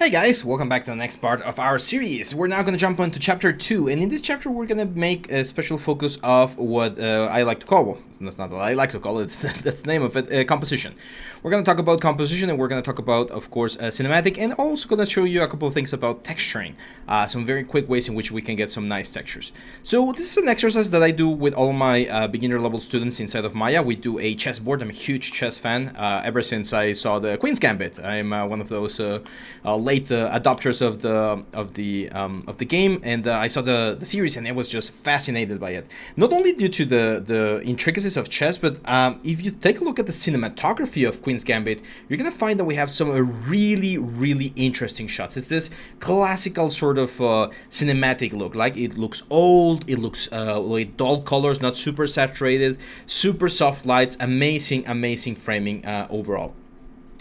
Hey guys, welcome back to the next part of our series. We're now going to jump on to chapter 2, and in this chapter we're going to make a special focus of what I like to call, well, that's not what I like to call it, that's the name of it, composition. We're going to talk about composition, and we're going to talk about, of course, cinematic, and also going to show you a couple of things about texturing, some very quick ways in which we can get some nice textures. So this is an exercise that I do with all my beginner level students inside of Maya. We do a chessboard. I'm a huge chess fan ever since I saw the Queen's Gambit. I'm one of those late adopters of the game, and I saw the series and I was just fascinated by it. Not only due to the intricacies of chess, but if you take a look at the cinematography of Queen's Gambit, you're gonna find that we have some really interesting shots. It's this classical sort of cinematic look. Like, it looks old, it looks with dull colors, not super saturated, super soft lights, amazing framing overall.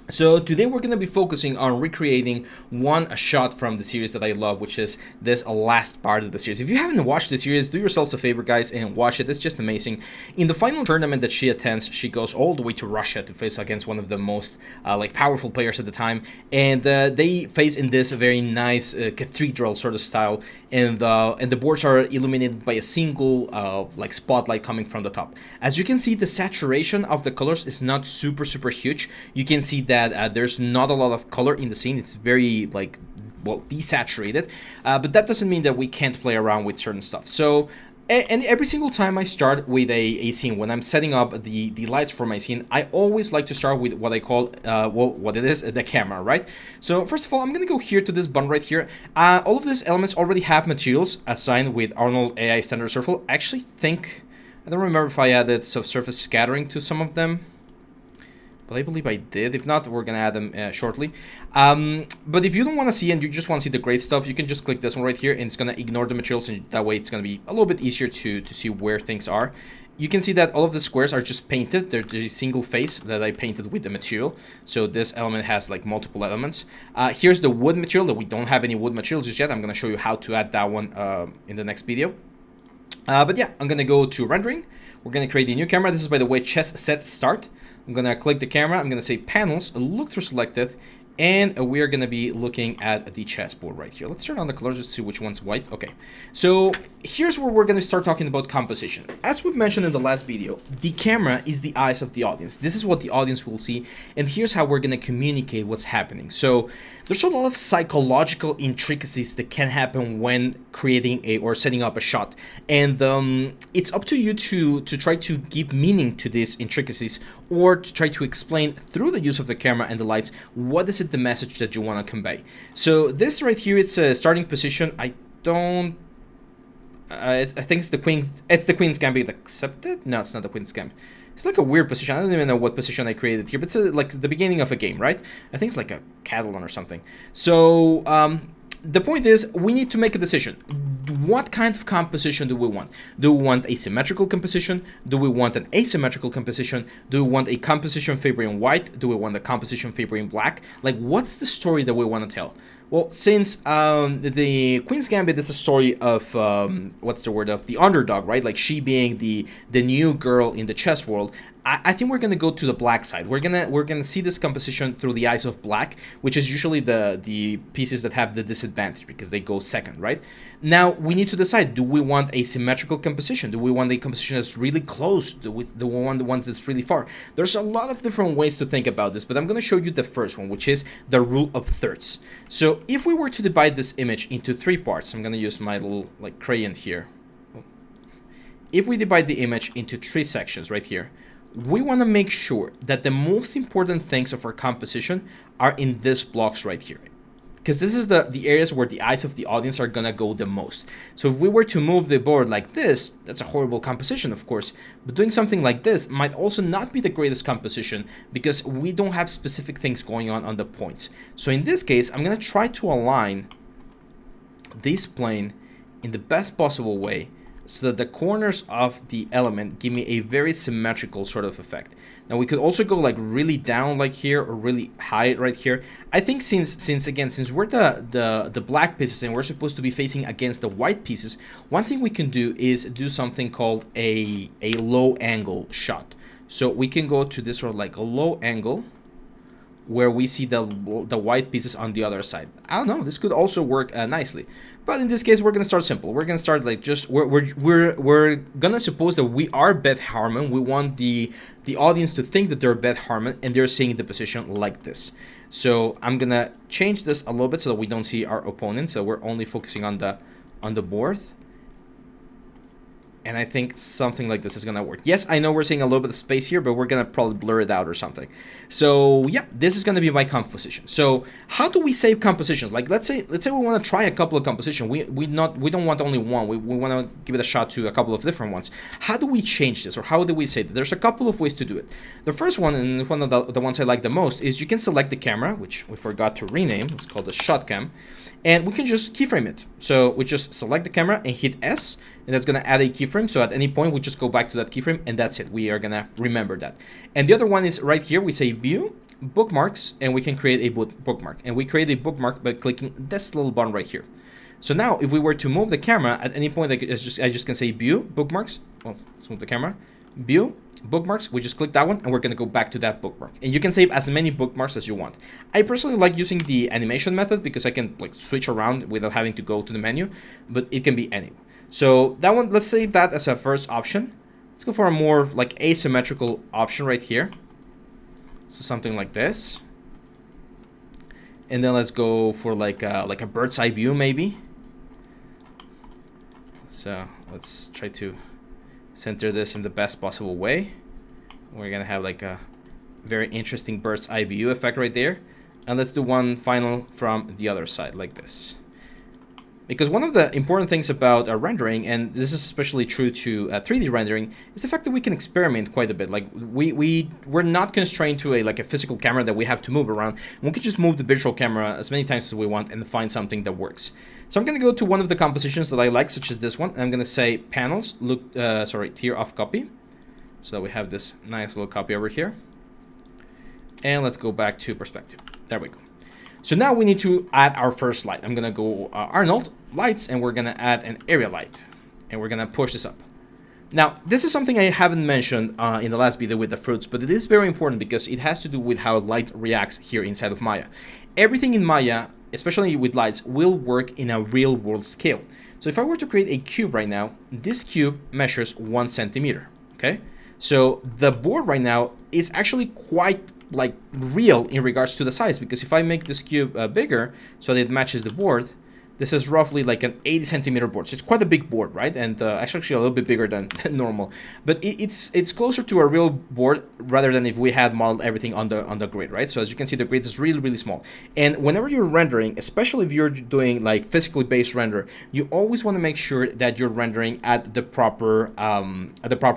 So today we're going to be focusing on recreating one shot from the series that I love, which is this last part of the series. If you haven't watched the series, do yourselves a favor, guys, and watch it. It's just amazing. In the final tournament that she attends, she goes all the way to Russia to face against one of the most powerful players at the time, and they face in this very nice cathedral sort of style, and the boards are illuminated by a single spotlight coming from the top. As you can see, the saturation of the colors is not super huge. You can see that there's not a lot of color in the scene. It's very desaturated, but that doesn't mean that we can't play around with certain stuff. So and every single time I start with a scene, when I'm setting up the lights for my scene, I always like to start with what I call what it is, the camera, right? So first of all, I'm gonna go here to this button right here. All of these elements already have materials assigned with Arnold AI Standard Circle. I actually think, I don't remember if I added subsurface scattering to some of them, but I believe I did. If not, we're gonna add them shortly. But if you don't want to see and you just want to see the great stuff, you can just click this one right here, and it's gonna ignore the materials, and that way it's gonna be a little bit easier to see where things are. You can see that all of the squares are just painted. There's a single face that I painted with the material. So this element has like multiple elements. Here's the wood material that we don't have any wood materials just yet. I'm gonna show you how to add that one in the next video. But yeah, I'm gonna go to rendering. We're gonna create a new camera. This is, by the way, chess set start. I'm gonna click the camera. I'm gonna say panels, look through selected, and we are gonna be looking at the chessboard right here. Let's turn on the colors just to see which one's white. Okay, so here's where we're gonna start talking about composition. As we mentioned in the last video, the camera is the eyes of the audience. This is what the audience will see, and here's how we're gonna communicate what's happening. So there's a lot of psychological intricacies that can happen when creating or setting up a shot, and it's up to you to try to give meaning to these intricacies, or to try to explain through the use of the camera and the lights what is the message that you want to convey. So this right here is a starting position. I think it's the Queen's Gambit accepted. No, it's not the Queen's Gambit. It's like a weird position. I don't even know what position I created here, but it's like the beginning of a game, right? I think it's like a Catalan or something. So the point is, we need to make a decision. What kind of composition do we want? Do we want a symmetrical composition? Do we want an asymmetrical composition? Do we want a composition favoring white? Do we want a composition favoring black? Like, what's the story that we want to tell? Well, since the Queen's Gambit is a story of what's the word, of the underdog, right? Like, she being the new girl in the chess world, I think we're gonna go to the black side. We're gonna see this composition through the eyes of black, which is usually the pieces that have the disadvantage because they go second, right? Now we need to decide: do we want a symmetrical composition? Do we want a composition that's really close? Do we want the ones that's really far? There's a lot of different ways to think about this, but I'm gonna show you the first one, which is the rule of thirds. So if we were to divide this image into three parts, I'm gonna use my little crayon here. If we divide the image into three sections right here, we want to make sure that the most important things of our composition are in these blocks right here, because this is the areas where the eyes of the audience are gonna go the most. So if we were to move the board like this, that's a horrible composition, of course, but doing something like this might also not be the greatest composition because we don't have specific things going on the points. So in this case, I'm gonna try to align this plane in the best possible way, so that the corners of the element give me a very symmetrical sort of effect. Now we could also go like really down like here, or really high right here. I think since we're the black pieces and we're supposed to be facing against the white pieces, one thing we can do is do something called a low angle shot. So we can go to this sort of like a low angle, where we see the white pieces on the other side. I don't know, this could also work nicely. But in this case, we're gonna start simple. We're gonna start like just, we're gonna suppose that we are Beth Harmon. We want the audience to think that they're Beth Harmon and they're seeing the position like this. So I'm gonna change this a little bit so that we don't see our opponent. So we're only focusing on the board. And I think something like this is gonna work. Yes, I know we're seeing a little bit of space here, but we're gonna probably blur it out or something. So yeah, this is gonna be my composition. So how do we save compositions? Like let's say we want to try a couple of compositions. We don't want only one. We want to give it a shot to a couple of different ones. How do we change this, or how do we save it? There's a couple of ways to do it. The first one, and one of the ones I like the most, is you can select the camera, which we forgot to rename. It's called the shot cam. And we can just keyframe it. So we just select the camera and hit S, and that's gonna add a keyframe. So at any point, we just go back to that keyframe, and that's it. We are gonna remember that. And the other one is right here. We say View, Bookmarks, and we can create a bookmark. And we create a bookmark by clicking this little button right here. So now, if we were to move the camera at any point, I just can say View, Bookmarks. Well, let's move the camera. View, Bookmarks. We just click that one, and we're gonna go back to that bookmark. And you can save as many bookmarks as you want. I personally like using the animation method because I can like switch around without having to go to the menu, but it can be anywhere. So that one, let's save that as a first option. Let's go for a more like asymmetrical option right here. So something like this. And then let's go for like a bird's eye view maybe. So let's try to center this in the best possible way. We're gonna have like a very interesting bird's eye view effect right there. And let's do one final from the other side like this. Because one of the important things about rendering, and this is especially true to 3D rendering, is the fact that we can experiment quite a bit. Like we're not constrained to a physical camera that we have to move around. We can just move the visual camera as many times as we want and find something that works. So I'm gonna go to one of the compositions that I like, such as this one, and I'm gonna say panels, tier of copy. So that we have this nice little copy over here. And let's go back to perspective. There we go. So now we need to add our first light. I'm gonna go Arnold, lights, and we're gonna add an area light. And we're gonna push this up. Now, this is something I haven't mentioned in the last video with the fruits, but it is very important because it has to do with how light reacts here inside of Maya. Everything in Maya, especially with lights, will work in a real world scale. So if I were to create a cube right now, this cube measures 1 centimeter, okay? So the board right now is actually quite like real in regards to the size, because if I make this cube bigger so that it matches the board, this is roughly like an 80 centimeter board. So it's quite a big board, right? And actually a little bit bigger than normal, but it's closer to a real board rather than if we had modeled everything on the grid, right? So as you can see, the grid is really, really small. And whenever you're rendering, especially if you're doing like physically based render, you always want to make sure that you're rendering at the proper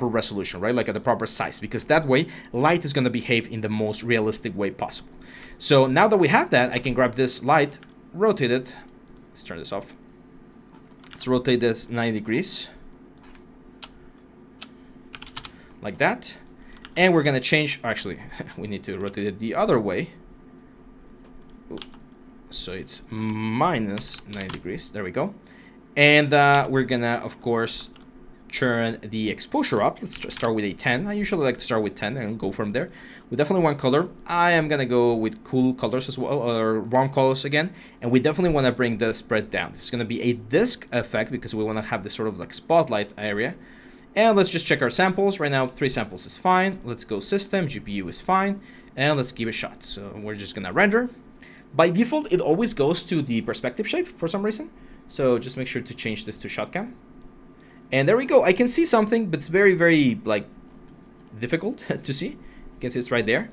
resolution, right? Like at the proper size, because that way light is going to behave in the most realistic way possible. So now that we have that, I can grab this light, rotate it. Let's turn this off. Let's rotate this 90 degrees. Like that. And we're gonna change, actually, we need to rotate it the other way. So it's minus 90 degrees, there we go. And we're gonna, of course, turn the exposure up. Let's start with a 10. I usually like to start with 10 and go from there. We definitely want color. I am gonna go with cool colors as well, or warm colors again. And we definitely want to bring the spread down. This is gonna be a disc effect because we want to have this sort of like spotlight area. And let's just check our samples. Right now, 3 samples is fine. Let's go system, GPU is fine. And let's give it a shot. So we're just gonna render. By default, it always goes to the perspective shape for some reason. So just make sure to change this to shot cam. And there we go. I can see something, but it's very, very like difficult to see. You can see it's right there.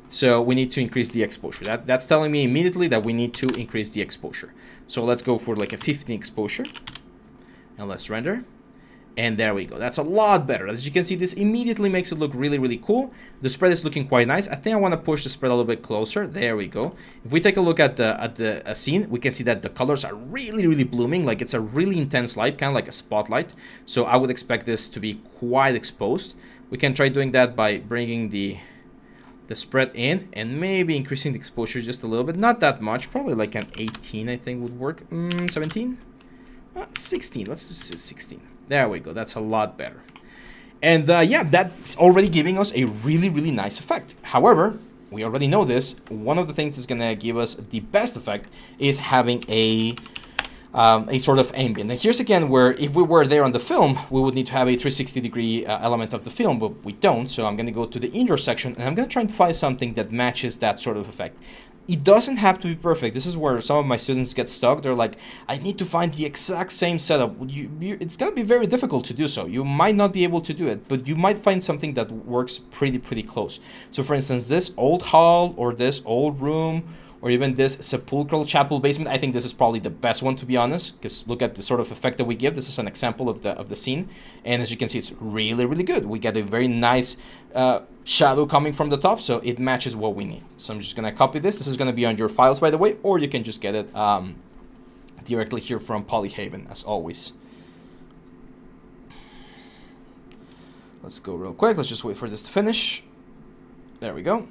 So we need to increase the exposure. That's telling me immediately that we need to increase the exposure. So let's go for like a 15 exposure. And let's render. And there we go. That's a lot better. As you can see, this immediately makes it look really, really cool. The spread is looking quite nice. I think I want to push the spread a little bit closer. There we go. If we take a look at the scene, we can see that the colors are really, really blooming. Like it's a really intense light, kind of like a spotlight. So I would expect this to be quite exposed. We can try doing that by bringing the spread in and maybe increasing the exposure just a little bit. Not that much. Probably like an 18, I think would work. 17? 16. Let's just say 16. There we go. That's a lot better. And yeah, that's already giving us a really, really nice effect. However, we already know this, one of the things that's gonna give us the best effect is having a sort of ambient. And here's again where if we were there on the film, we would need to have a 360-degree element of the film, but we don't. So I'm going to go to the indoor section, and I'm going to try and find something that matches that sort of effect. It doesn't have to be perfect. This is where some of my students get stuck. They're like, I need to find the exact same setup. It's going to be very difficult to do so. You might not be able to do it, but you might find something that works pretty close. So for instance, this old hall or this old room, or even this sepulchral chapel basement, I think this is probably the best one, to be honest, because look at the sort of effect that we give. This is an example of the scene, and as you can see, it's really good. We get a very nice shadow coming from the top, so it matches what we need. So I'm just gonna copy this. This is gonna be on your files, by the way, or you can just get it directly here from Polyhaven, as always. Let's go real quick. Let's just wait for this to finish. There we go.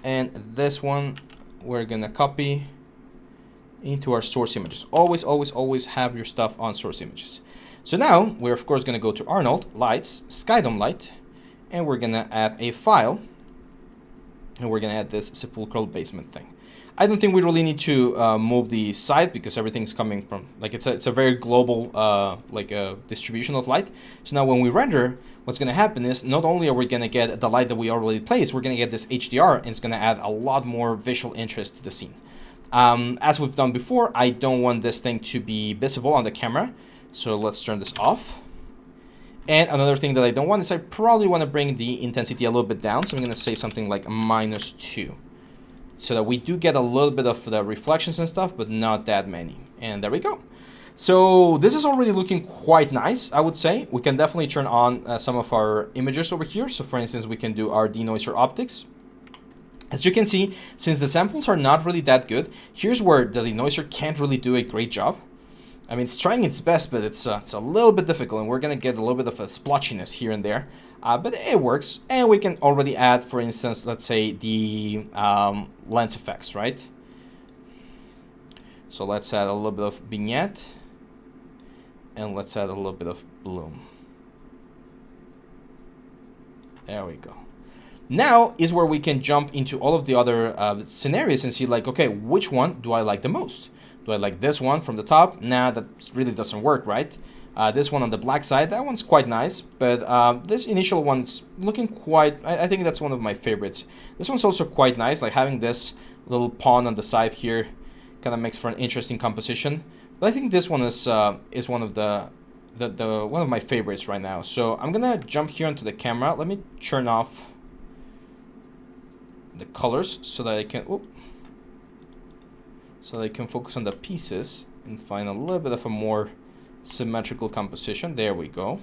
And this one we're gonna copy into our source images. Always have your stuff on source images. So now we're of course gonna go to Arnold, Lights, Skydome Light, and we're gonna add a file, and we're gonna add this sepulchral basement thing. I don't think we really need to move the site because everything's coming from, like, it's a very global distribution of light. So now when we render, what's going to happen is not only are we going to get the light that we already placed, we're going to get this HDR, and it's going to add a lot more visual interest to the scene. As we've done before, I don't want this thing to be visible on the camera, so let's turn this off. And another thing that I don't want is I probably want to bring the intensity a little bit down, so I'm going to say something like -2. So that we do get a little bit of the reflections and stuff, but not that many. And there we go. So this is already looking quite nice, I would say. We can definitely turn on some of our images over here. So for instance, we can do our denoiser optics. As you can see, since the samples are not really that good, here's where the denoiser can't really do a great job. I mean, it's trying its best, but it's a little bit difficult, and we're going to get a little bit of a splotchiness here and there. But it works, and we can already add, for instance, let's say the lens effects, right? So let's add a little bit of vignette, and let's add a little bit of bloom. There we go. Now is where we can jump into all of the other scenarios and see, like, okay, which one do I like the most? Do I like this one from the top? Nah, that really doesn't work, right? This one on the black side, that one's quite nice, but this initial one's looking quite, I think that's one of my favorites. This one's also quite nice, like having this little pawn on the side here kind of makes for an interesting composition. But I think this one is one of one of my favorites right now. So I'm gonna jump here onto the camera. Let me turn off the colors so that I can, focus on the pieces and find a little bit of a more symmetrical composition. There we go.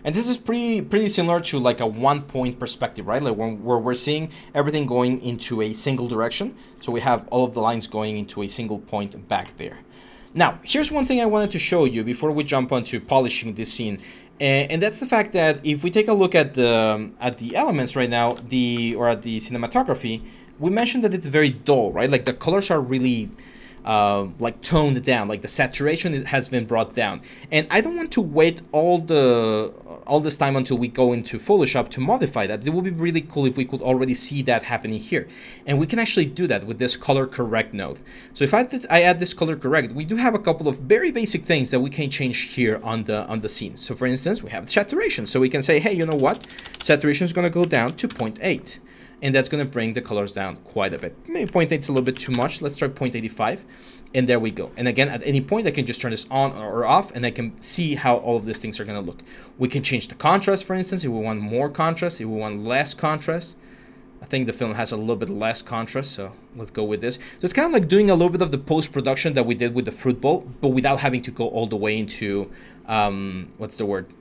And this is pretty similar to like a one-point perspective, right? Like where we're seeing everything going into a single direction. So we have all of the lines going into a single point back there. Now, here's one thing I wanted to show you before we jump onto polishing this scene. And that's the fact that if we take a look at the elements right now, at the cinematography, we mentioned that it's very dull, right? Like the colors are really like toned down, like the saturation has been brought down. And I don't want to wait all this time until we go into Photoshop to modify that. It would be really cool if we could already see that happening here. And we can actually do that with this color correct node. So if I add this color correct, we do have a couple of very basic things that we can change here on the scene. So for instance, we have saturation. So we can say, hey, you know what? Saturation is going to go down to 0.8. And that's going to bring the colors down quite a bit. Maybe 0.8 is a little bit too much. Let's try 0.85. And there we go. And again, at any point, I can just turn this on or off, and I can see how all of these things are going to look. We can change the contrast, for instance, if we want more contrast, if we want less contrast. I think the film has a little bit less contrast, so let's go with this. So it's kind of like doing a little bit of the post-production that we did with the fruit bowl, but without having to go all the way into, what's the word?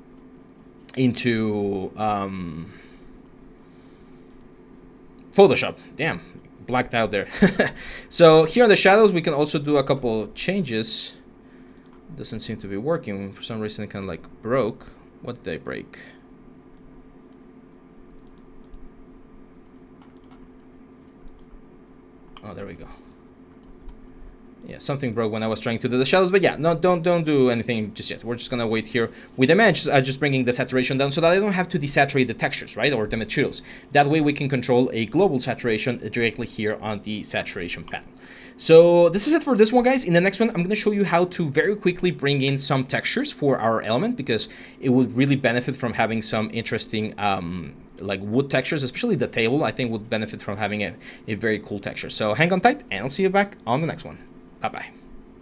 Into... Photoshop. Damn, blacked out there. So here on the shadows, we can also do a couple changes. Doesn't seem to be working. For some reason, it kind of like broke. What did I break? Oh, there we go. Yeah, something broke when I was trying to do the shadows, but yeah, no, don't do anything just yet. We're just gonna wait here with the image, just bringing the saturation down so that I don't have to desaturate the textures, right, or the materials. That way we can control a global saturation directly here on the saturation panel. So this is it for this one, guys. In the next one, I'm gonna show you how to very quickly bring in some textures for our element, because it would really benefit from having some interesting like wood textures, especially the table, I think would benefit from having a very cool texture. So hang on tight, and I'll see you back on the next one. Bye-bye.